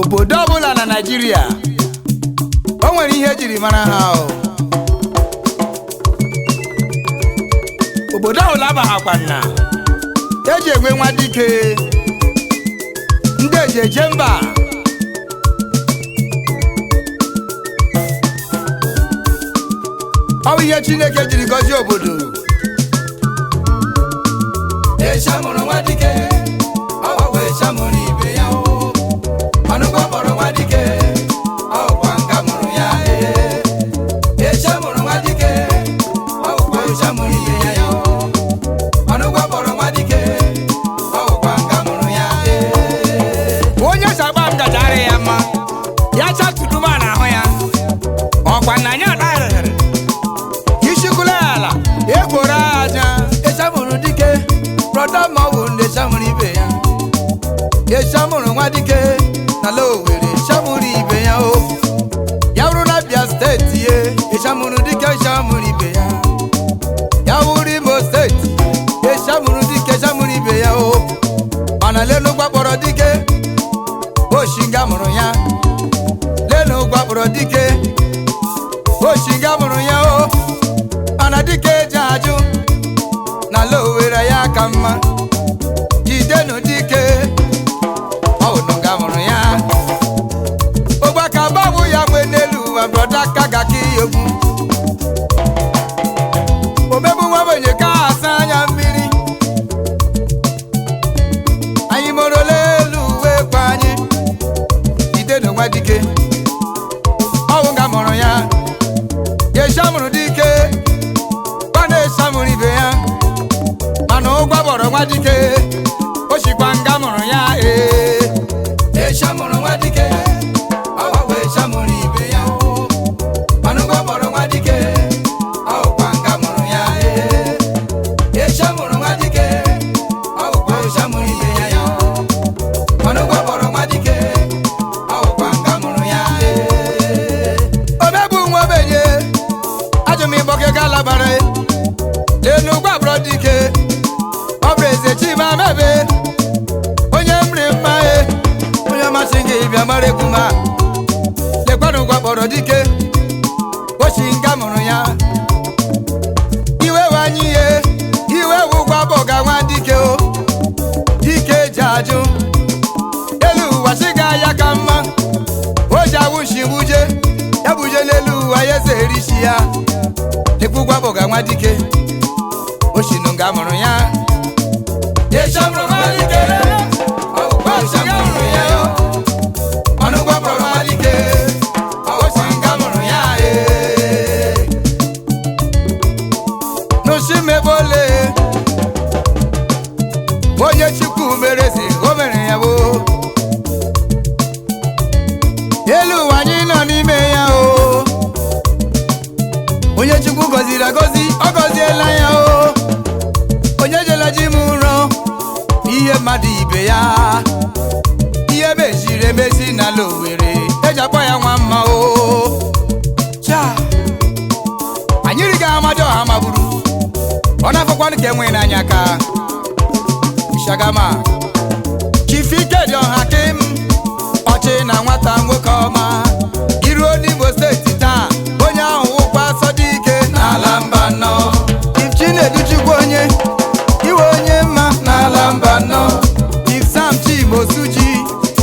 obodo ọbụla na Naịjirịa o nwere ihe ejiri mara ha obodo ahụ labaghakwa nna eji enwe nwa dike ndị eji eje mba ọ bụ ihe Chineke jiri gọzie obodo Eshamuru nwa dike ọ bụ eshamuru ibe ya o manụkwa kpọrọ nwa dike ọ kwa nga mụrụ ya Eshamuru nwa dike ọ kwa eshamuru ibe ya o manụkwa kpọrọ nwa dike ọ kwa nga mụrụ ya onye sagba ngajara ya mma ya chatuduma na ahụ ya ọkwa na anya darịrị ishikula ala ekworo aja Eshamuru dike brother ma ọ bụ ndị eshamuru ibe ya Eshamuru nwa dike na Lowere eshamuru ibe ya o ya bụrụ na Abia steeti ye eshamuru dike eshamuru ibe ya ya bụrụ Imo steeti eshamuru dike eshamuru ibe ya o mana lenu gbakpọrọ dike Oshinga mụrụ ya lenu gbakpọrọ dike Oshinga mụrụ ya o mana dike eji ajụ na Lowere ya ka mma jidenu dike ọnụga mụrụ ya ọgbaka babu ya gbe n'elu ụwa broda kaga ka egwu omebu nwa benye ka asa anya mmiri anyị mụrụ n'elu uwe kwa anyị jidenu nwa dike ọnụga mụrụ ya Eshamuru dike kwana eshamuru ibe ya mana ụgwa bọrọ nwa dike oshikwa nga mụrụ ya Eshamuru nwa dike ọ bụ eshamuru ibe ya o mana ụgwa bọrọ nwa dike ọ kwa nga mụrụ ya Eshamuru nwa dike ọ kwa eshamuru ibe ya o mana ụgwa bọrọ nwa dike ọ kwa nga mụrụ ya omebu nwa benye ajụm ịgbọke galabara lenu ụgwa bọrọ dike ọ bụ eze Chima mebe onye mri mma onye masị gị bịa mara egwu ma lekwanụ ụgwa kpọrọ dike Oshinga mụrụ ya iwe wanye ihe iwe ụgwa bọga nwa dike o dike ji ajụ elu ụwa chiga ya ka mma o ji awụshi buje ya buje n'elu ụwa ya eze erishi ya lekwa ụgwa bọga nwa dike Oshinga mụrụ ya Eshamuru nwa dike ọ kwa eshamuru ya yo mana ụgwa bọrọ nwa dike Oshinga mụrụ ya n'osimebole onye Chukwu mere si o mere ya bụ elu ụwa anyị nọ n'ime ya o onye Chukwu gọziri agọzi ọ gọziela ya o onye jela ji m ụrọ ihe mmadụ ibe ya ihe meziri emezi na Lowere eji akpọ ya nwa mma o cha anyị riga amadi ọha magburu ọ na-afọkwanụ ka enwe n'anya ka Shagama Chief Ikediọha Kim ọchị na nwata nwoke ọma iruo n'Imo steeti taa onye ahụ ụkwa Sọdike n'ala mba nọ Chief Chinedu Chukwu onye iwe onye mma n'ala mba nọ Chief Sam Chimosuji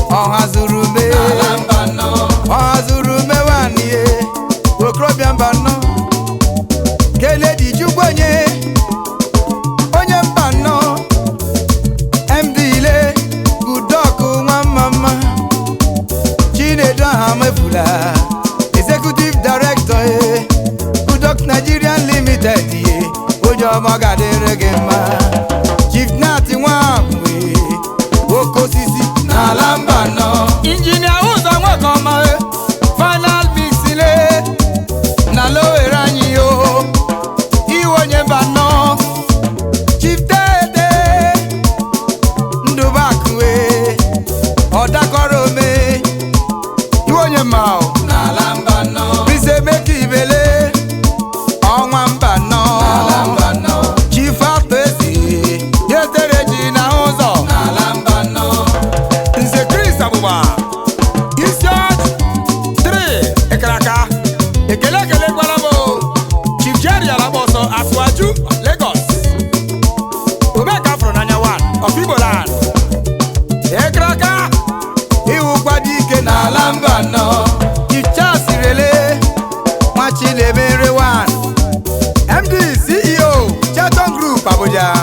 ọha zuru me n'ala mba nọ ọha zuru mewaniye okorobịa mba nọ Kennedy Chukwu onye mba nọ MD ile Goodluck nwa mma Chinedu aha mefula Executive Director Goodluck Nigerian Limited onye ọma ga-adịrị gị mma Chief Nat Nwangwe oke osisi n'ala mba nọ Injinia ụzọ nwoke ọma Final Mixile na Lowere anyị o iwe onye mba nọ Chief Dede Ndụbakwe ọdakọrọ ome iwe onye mma o n'ala mba nọ Prince Emeka Ibele ọnwa mba nọ n'ala mba nọ Chief Atọ Esi Kele gwara mo Chief Jerry Alaboso Aswaju Lagos Omega from Nanya One of Igbo land Ekraka Iwu kwadike na lamba no Chichasi rele Machilebere one MD CEO Chatham Group Abuja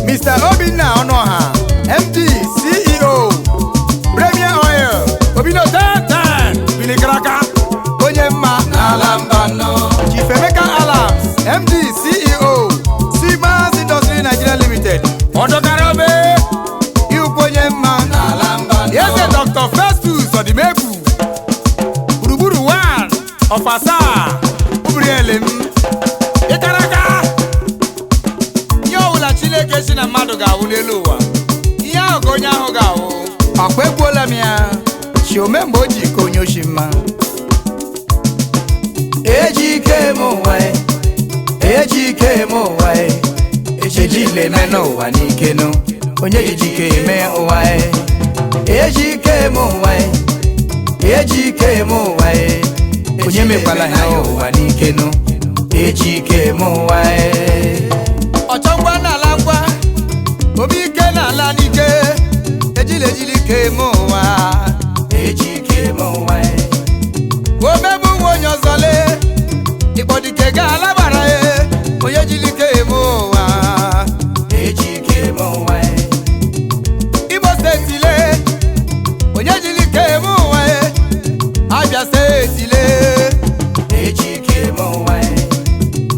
Mr. Obinna Onoha MD CEO Premier Oil Obino 10 Billy Kraka Onye mma na lamba no Chief Emeka Alams MD CEO Siemens Industry Nigeria Limited Odokarobe Iwu onye mma na lamba no Yes, Dr. Festus Odimeku Buruburu one of Asa Ubrielem Ikaraka Yo Chineke si na mmadụ ga-awụ n'elu ụwa ihe ahụ ka onye ahụ ga-awụ Akwa egbuola m ya Chiome mgbe o ji konye oshimma Ejike m ụwa Ejike m ụwa Ejile eme n'ụwa n'ike nụ Onye ejike eme ụwa Ejike m ụwa Ejike m ụwa Onye mekwala ha ụwa n'ike nụ Ejike m ụwa ọchọngwa n'ala ngwa obi ike n'ala n'ike ejile ike m ụwa Ejike m ụwa omegbu nwa onye ọzọle ịkpọdike ga-ala gbara onye jili ike m ụwa Ejike m ụwa Imo steeti le onye jili ike m ụwa Abia steeti le Ejike m ụwa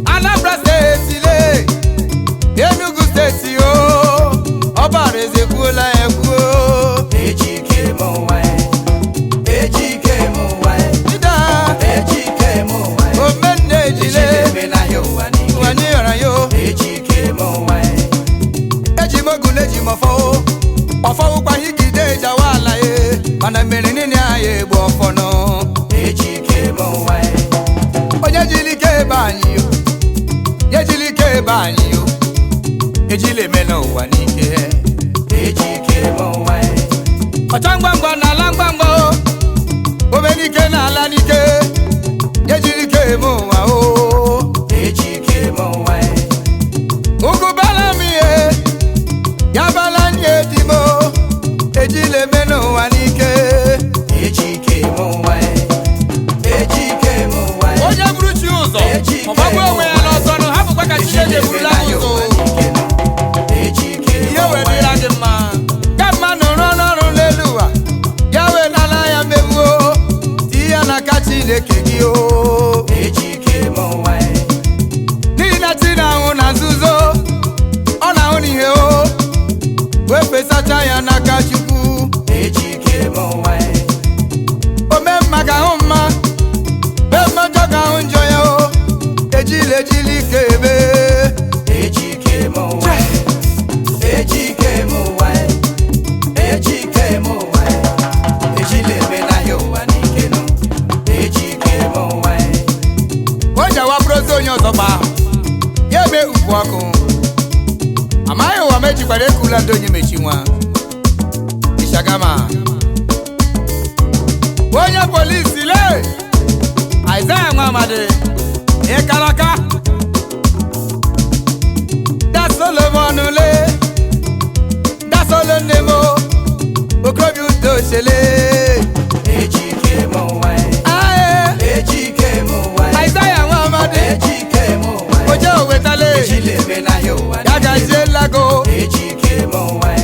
Anambra steeti le Enugu steeti o ọbara eze kwuola ekwuo Ejike m ụwa Ejike m ụwa Ida Ejike m ụwa omenne ejile Wani yọrọ yo Ejike m ụwa eji m ogule eji m ọfọ ụkwa higide ejawa ala ye mana mmiri niile anyị egbu ọfọ nọ Ejike m ụwa onye jiri ike ebe anyị yo ye jiri ike ebe anyị yo ejila eme n'ụwa n'ike Ejike m ụwa ọcha ngwangwa n'ala ngwangwa omenike n'ala n'ike ye jiri ike eme ụwa o Ejike m ụwa ugubala m ihe ya bala nye di m ejila eme n'ụwa n'ike Ejike m ụwa Ejike m ụwa onye bụrụ chi ụzọ ọgbagbu onwe ya n'ọzọ nụ hapụkwa ka Chineke burula ụzọ ihe wedịra gị mma ka mma nọrọ n'ọrụ n'elu ụwa ya wee n'ala ya megbuo ti ya n'aka Chineke gị o Ejike m ụwa n'ihi na chi na-ahụ na nzuzo ọ na-ahụ n'ihe o wee fesacha ya n'aka Chukwu Ejike m ụwa ome mma ga-ahụ mma mee mmejọ ga-ahụ njọ ya o ejila ike ebe Ejike m ụwa Ejike m ụwa Ejike m ụwa Ejile eme n'ahịa ụwa n'ike nụ Ejike m ụwa o ji awapụrụzi onye ọzọ gba ya eme ugwu ọkụ amaghị ụwa mejikwara ekula ndị onye mechi nwa Ishagama onye polisi le Isaiah Nwamadi ịkaraka Da Solomon le Da Solo Nemo okobi udo chele Ejike m ụwa ae Ejike m ụwa Isaiah Nwamadi Ejike m ụwa oje owetale Ejile eme n'ahịa ụwa ya gazie lago Ejike m ụwa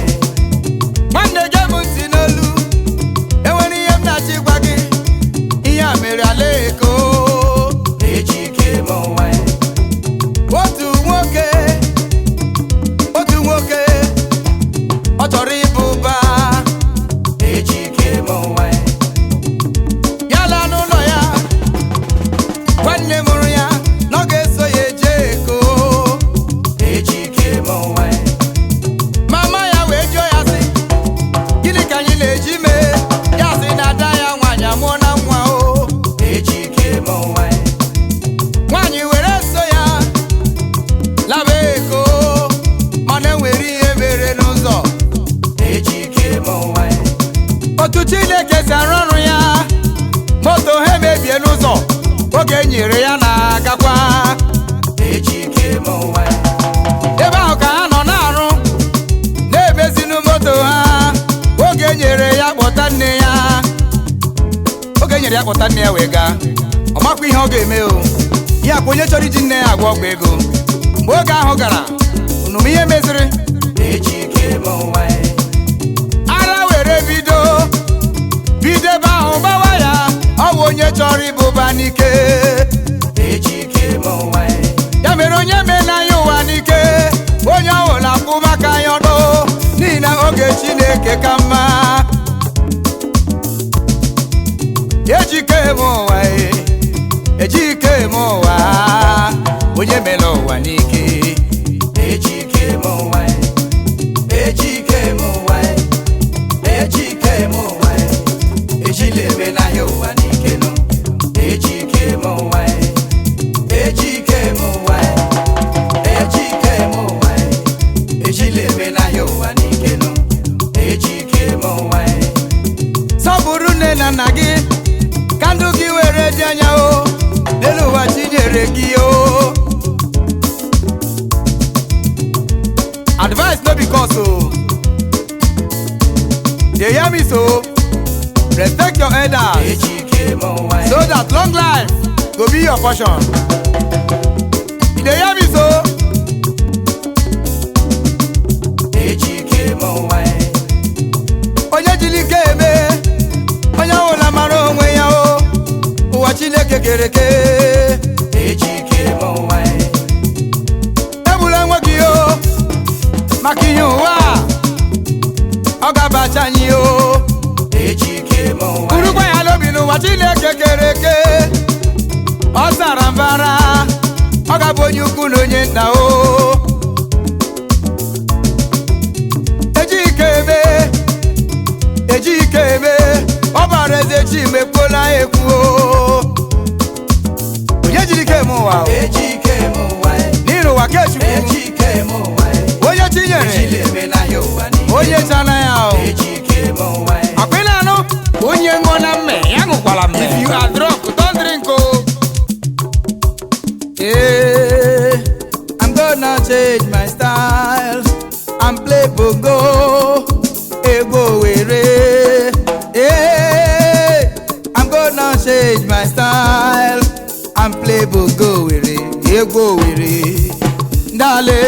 nwanne gị m ntị n'olu enwere ihe m na-achọ ịgwa gị ihe a mere ala eko Ejike m ụwa otu nwoke ọ chọrọ ịbụ ụba Ejike m ụwa ya laa n'ụlọ ya nwanne mụrụ ya na ọ ga-eso ya eje eko Ejike m ụwa mama ya wee jụọ ya sị gịnị ka anyị na-eji mee ya sị na ada ya nwaanyị amụọ na nwa o Ejike m ụwa nwaanyị were so ya laba eko mana enwere ihe mere n'ụzọ Ejike m ụwa otu Chineke si arụ ọrụ ya moto ha emebie n'ụzọ oge nyere ya na-agakwa ejike m ụwa ebe ahụ ka ha nọ na-arụ na-ebezinu moto ha oge nyere ya kpọta nne ya oge nyere ya kpọta nne ya wee gaa ọ makwa ihe ọ ga-eme o ya kwa onye chọrọ iji nne ya agwọ ọgwụ ego mgbe oge ahụ gara unu ihe meziri ejike m ụwa ara were bido ebe ahụ gbawa ya ọ bụ onye chọrọ ịbụba n'ike ejike m ụwa ya mere onye mena ya ụwa n'ike onye ọbụla kwụ maka ya ọdụ n'ihi na oge Chineke ka mma ejike m ụwa ejike m ụwa onye mere ụwa n'ike ejike m ụwa ejike m ụwa ejike m ụwa ejile eme na ya ụwa n'ike nụ ejike m ụwa ejike m ụwa ejike m ụwa ejile eme na ya ụwa n'ike nụ ejike m ụwa sọpụrụ nne na nna gị ka ndụ gị were dị anya o n'elu ụwa Chinyere gị o advice no be cause o dey hear me so respect your elders ejike m ụwa so that long life go be your portion you dey hear me so ejike m ụwa onye jiri ike eme onye ọbụla mara onwe ya o ụwa Chineke kere eke ejike m ụwa egbula nwe gị o maka ihe ụwa ọ ga-abacha anyị o ejike m ụwa urukwa ya n'obi n'ụwa Chineke kere eke ọ sara mbara ọ ga-abụ onye ukwu na onye nta o ejike eme ọ bara eze Chimekpola ekwu o onye jiri ike eme ụwa o ejike m ụwa n'ihi ụwa ka Chukwu ejike m ụwa onye Chinyere ejile eme na ya ụwa n'ike onye chana ya o ejike m ụwa akwịla anụ onye ṅụọ na mme ya ṅụkwala mme if you are drunk don't drink o I'm gonna change my style and play bongo egbo were I'm gonna change my style and play bongo were egbo were ndale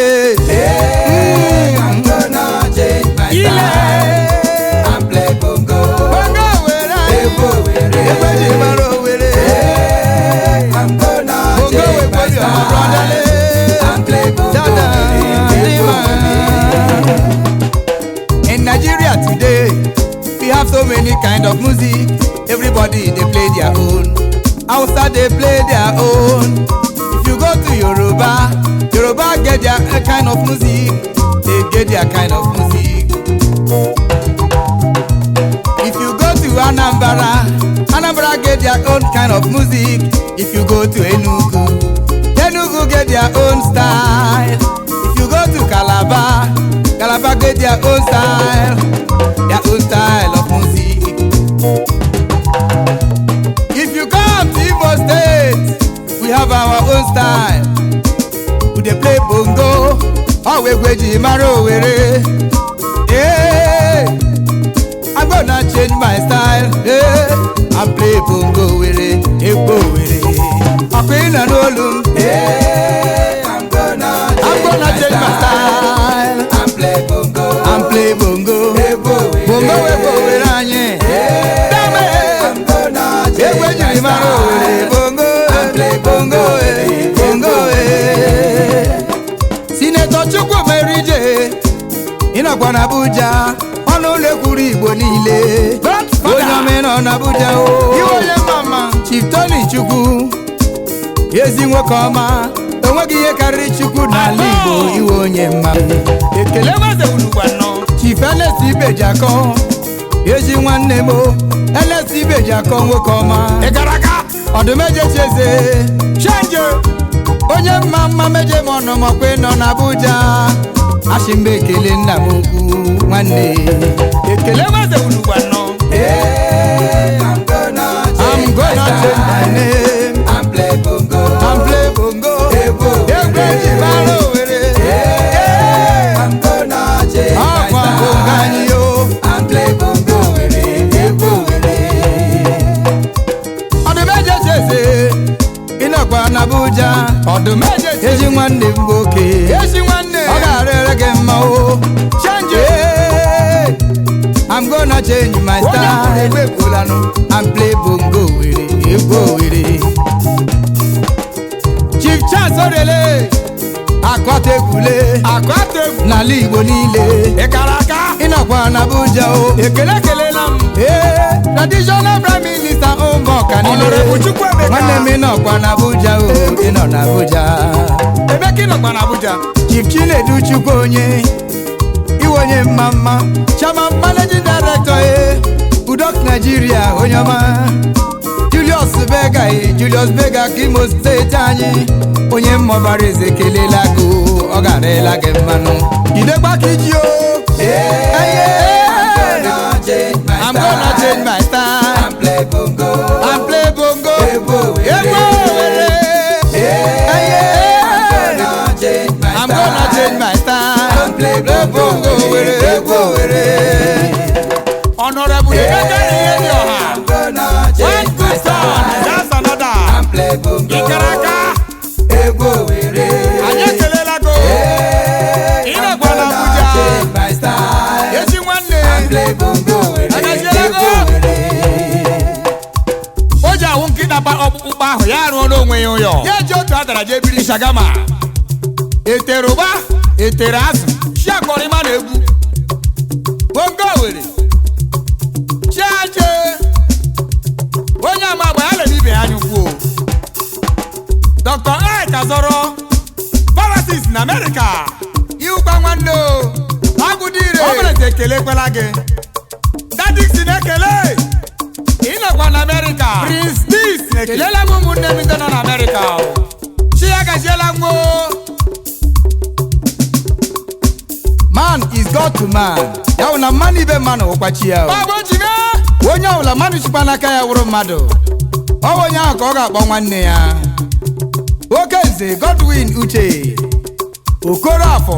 I'm gonna change my style and play bongo bongo were egbo were egbo ji mara owere I'm gonna bongo change my egbo ji ọmọ style brọdale and play bongo dada egbo in Nigeria today we have so many kind of music everybody dey play their own Hausa dey play their own if you go to Yoruba get their kind of music they get their kind of music if you go to Anambra get their own kind of music if you go to Enugu get their own style if you go to Calabar get their own style of music if you come to Imo State we have our own style we dey play bongo ọwụ egwu eji mara Owerri I'm gonna change my style and play bongo Owerri egbo Owerri ọkụ ị nọ n'olu m I'm gonna change my style and play bongo and play bongo egbo bongo egbo Owerri anyị dame I'm gonna egwu change my ejiri mara Owerri style bongo and play bongo bongo Sinetọ Chukwumerije ịnọkwa n'Abuja ọnụ ụlọ ekwuru Igbo niile onye ọma nọ n'Abuja o Chief Tony Chukwu ezi nwoke ọma enweghị ihe karịrị Chukwu n'ala Igbo iwe onye mma ekele Chief Ernest Ibejakọ ezi nwanne m Ernest Ibejakọ nwoke ọma ọdụmejechi eze Chenje onye mma meje m ọnụ makwa nọ n'Abuja asị mbe ekele nna m ukwu nwanne ekele I'm gonna change I'm gonna change my name and play nọkwa na Abuja ọdụm eje ezi nwanne m nwoke ezi nwanne ọ ga-arịrị gị mma o change I'm gonna change my style and play bongo were egwu owere Chief Charles Orele akọta egwule n'ala Igbo niile ịkara aka ịnọkwa na Abuja o ekele kelela m traditional prime minister ụmụọka Honorable niile Chukwuemeka nwanne m ịnọkwa na Abuja o ịnọ na Abuja Emeka ịnọkwa na Abuja Chief Chinedu Chukwu onye iwe onye mma mma Chairman Managing Director Udok Nigeria onye ọma Julius Bega Imo steeti anyị onye mmọbara eze kelela go ọ garela gị mmanụ idekwa ka iji o I'm gonna change my style and play bongo egwu owere I'm gonna change my style and play bongo egwu owere Honorable Emeka Ihedioha one good son that's another ịkara aka anyị ekelela go ịnọkwa na Abuja ezi nwanne agaziela go o ji ahụ nkịta ọkpụkpụ ahụ ya rụọ n'onwe ya ụyọ ya ji otu adara jee biri Shagama etere ụba etere azụ chi akọrịma na egwu bongo were chiaje onye ama agba ya lere ibe ya anya ukwu Dr. Ike Azọrọ Pharmacist na America iwukwa nwanne o agụdire ọbụlete ekele kwela gị Dadiksi na-ekele ịnọkwa na America Prince Dis ekelela m ụmụnne m ndị nọ na America chi ya gaziela nwo man is God to man ya wụ na mmanụ ibe mmanụ ụkwachi ya Baba Jime onye ọbụla mmadụ chikwa n'aka ya wụrụ mmadụ ọ bụ onye ahụ ka ọ ga-akpọ nwanne ya Okenze Godwin Uche Okorafọ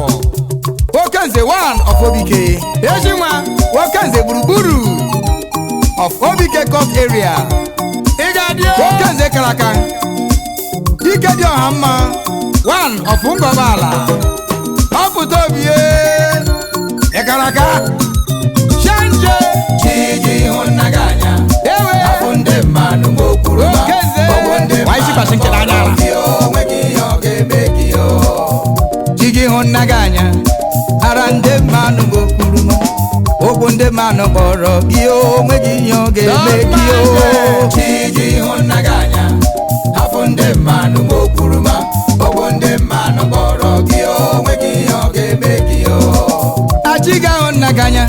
Okenze one of Obike Ejinwa Okenze gburugburu of Obike Court area ịgadie Okenze Karaka Dike dị ọha mma one of Ngọbala ọpụta obie Ịkaraka Chanje Chiji hụnaganya ewe afụ ndị mmadụ mokpuru ma Okenze Waisi kwasị nkịta anya ala Chiji hụnaganya ara ndị mmadụ mokpuru ma okwu ndị mmadụ kpọrọ gị onweghị ihe ọ ga-eme gị o Chiji hụnaganya afụ ndị mmadụ mokpuru ma okwu ndị mmadụ kpọrọ gị onweghị ihe ọ ga-eme gị o Achiga hụnaganya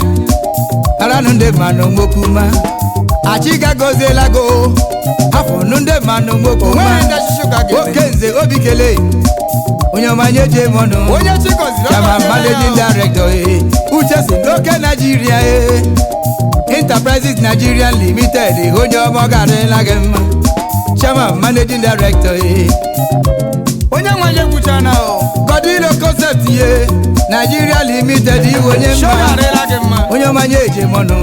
aranụ ndị mmanụ nwokuma Achiga goziela go afụnụ ndị mmanụ nwokuma Okenze Obikele onye ọmanye je mọnụ onye chi gọziri Chairman Managing Director Uche si n'oke Nigeria Enterprises Nigeria Limited onye ọma garịla gị mma Chairman Managing Director onye nwanye gwucha na o Godilo Concept Nigeria Limited iwe onye mma shogarịla gị mma onye ọmanye eje mọnụ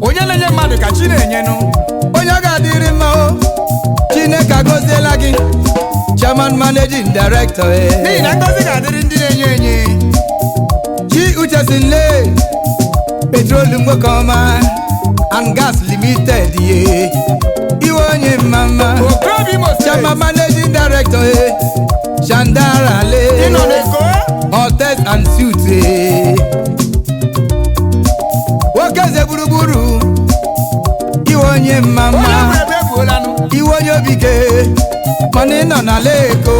onye na-enye mmadụ ka chi na-enyenụ onye ọ ga-adịrị mma o Chineke agọziela gị Chairman Managing Director n'ihi na ngozi ga-adịrị ndị na-enye enye Chi Uche Sinle Petroleum nwoke ọma and Gas Limited iwe onye mma mma Okorobịa Imo Steeti Chairman Managing Director Chandara ịnọ n'Eko Hotels and Suites Okenze gburugburu iwe onye mma onye mma bụ ebe ebuolanụ iwe onye Obike mana ị nọ n'ala Eko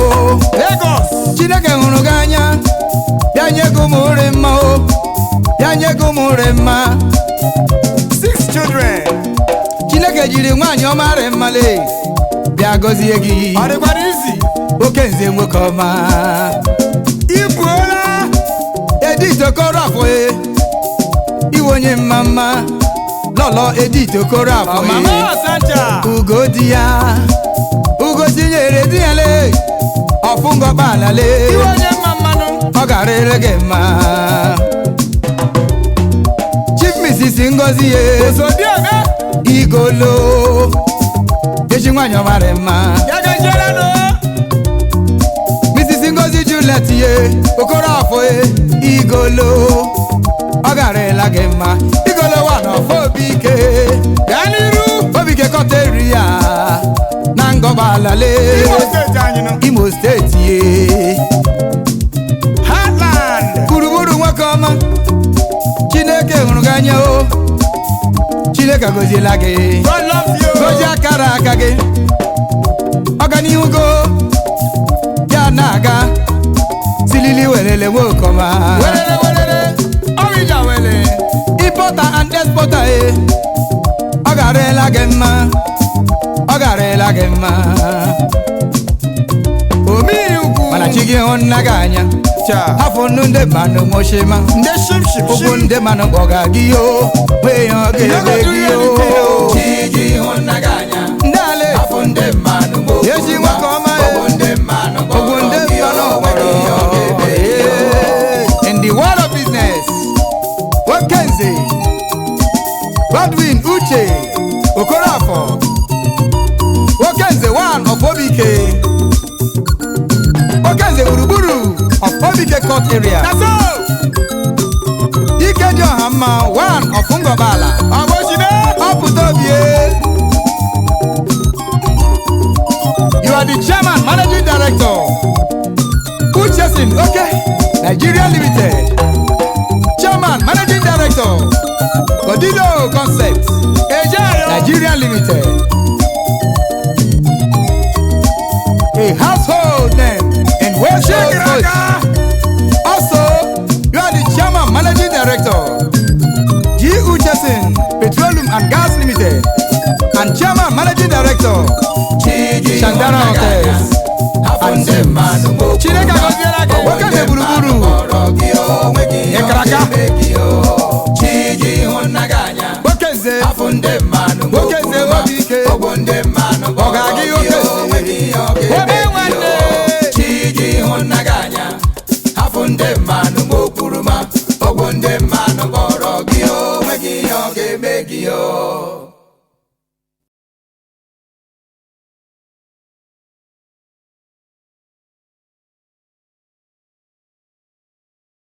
Lagos Chineke hụrụ gị anya bịa nye gị ụmụ nri mma o bịa nye gị ụmụ nri mma 6 children Chineke jiri nwaanyị ọma rị mmale bịa gọzie gị ọ dịkwara izi Okenze nwoke ọma ibuola Edith Okorafọ iwe onye mma mma lọlọ Edith Okorafọ Mama Asanja ugo di ya ugo tinyere di ya le ọfụ ngọkpala le iwe onye mma mmanụ ọ garịrị gị mma Chief Mrs. Ngozi Ozodieme igolo echi nwanyị ọmarị mma ya gaje igolo ọ garela gị mma igolo wa n'ọfọ Obike gaa n'iru Obike kọta eri ya na ngọbalale Imo steeti ye Heartland gburugburu nwoke ọma Chineke hụrụ gị anya o Chineke goziela gị God loves you gozi akara aka gị ọganihu go ya na-aga silili welele nwoke ọma welele orija wele importer and exporter ọ garela gị mma ọ garela gị mma omiri ukwu mana chi gị hụ nna gị anya afọ nnu ndị mmanụ moshima ndị shimshim ụkwụ ndị mmanụ kpọga gị o wee ya ọ ga-eme gị o chi gị hụ nna gị anya ndị ale afọ ndị mmanụ ezi nwoke ọma ụkwụ ndị mmanụ ụkwụ ndị mmanụ kpọrọ in the world of business Okenze Godwin Uche Okorafor Okenze one of Obike Okenze gburugburu of Obike court area Ike dị ọha mma one of Ngobala ọpụta obie you are the chairman managing director Uchesin Nigeria Limited chairman managing director Godido Concept Nigeria Limited a household name in West Coast. Also, you are the chairman managing director G. Uchesin Petroleum and Gas Limited and chairman managing director Chandara Hotels and Chineke goziela gị Okenze gburugburu Ekaraka Okenze Obike